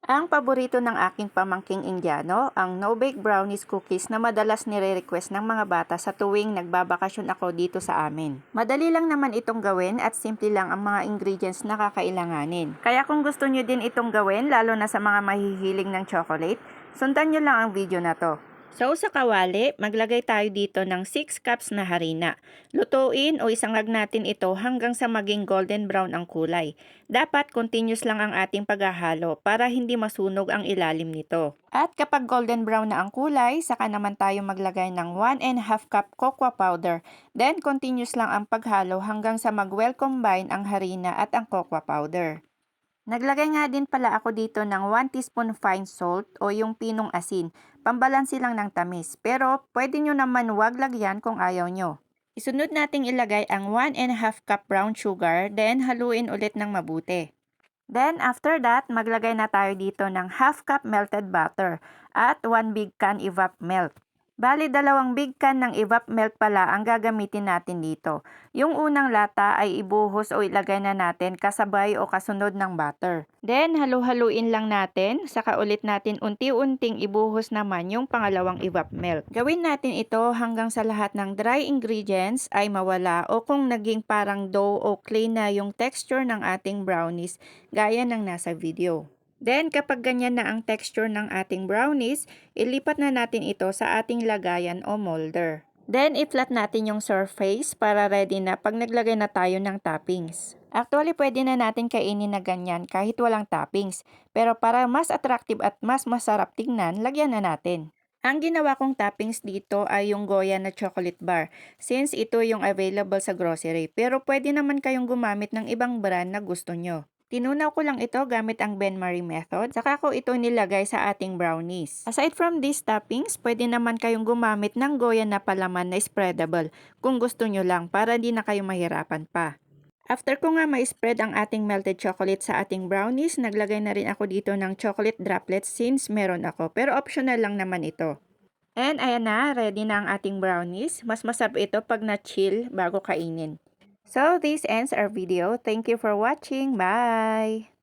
Ang paborito ng aking pamangking Indiano, ang no-bake brownies cookies na madalas nire-request ng mga bata sa tuwing nagbabakasyon ako dito sa amin. Madali lang naman itong gawin at simple lang ang mga ingredients na kakailanganin. Kaya kung gusto nyo din itong gawin, lalo na sa mga mahihiling ng chocolate, sundan nyo lang ang video na to. So sa kawali, maglagay tayo dito ng 6 cups na harina. Lutuin o isangag natin ito hanggang sa maging golden brown ang kulay. Dapat continuous lang ang ating paghahalo para hindi masunog ang ilalim nito. At kapag golden brown na ang kulay, saka naman tayo maglagay ng 1½ cup cocoa powder. Then continuous lang ang paghalo hanggang sa mag-well combine ang harina at ang cocoa powder. Naglagay nga din pala ako dito ng 1 teaspoon fine salt o yung pinong asin. Pambalansi lang ng tamis. Pero pwede nyo naman wag lagyan kung ayaw nyo. Isunod nating ilagay ang 1½ cup brown sugar, then haluin ulit ng mabuti. Then after that, maglagay na tayo dito ng ½ cup melted butter at 1 big can evap milk. Bali, 2 big can ng evap milk pala ang gagamitin natin dito. Yung unang lata ay ibuhos o ilagay na natin kasabay o kasunod ng butter. Then, halu-haluin lang natin, saka ulit natin unti-unting ibuhos naman yung pangalawang evap milk. Gawin natin ito hanggang sa lahat ng dry ingredients ay mawala o kung naging parang dough o clay na yung texture ng ating brownies gaya ng nasa video. Then, kapag ganyan na ang texture ng ating brownies, ilipat na natin ito sa ating lagayan o molder. Then, i-flat natin yung surface para ready na pag naglagay na tayo ng toppings. Actually, pwede na natin kainin na ganyan kahit walang toppings. Pero para mas attractive at mas masarap tignan, lagyan na natin. Ang ginawa kong toppings dito ay yung Goya na chocolate bar, since ito yung available sa grocery. Pero pwede naman kayong gumamit ng ibang brand na gusto nyo. Tinunaw ko lang ito gamit ang benmarie method, saka ko ito nilagay sa ating brownies. Aside from these toppings, pwede naman kayong gumamit ng Goya na palaman na spreadable kung gusto nyo lang para di na kayo mahirapan pa. After ko nga ma-spread ang ating melted chocolate sa ating brownies, naglagay na rin ako dito ng chocolate droplets since meron ako, pero optional lang naman ito. And ayan na, ready na ang ating brownies. Mas masarap ito pag na-chill bago kainin. So this ends our video. Thank you for watching. Bye!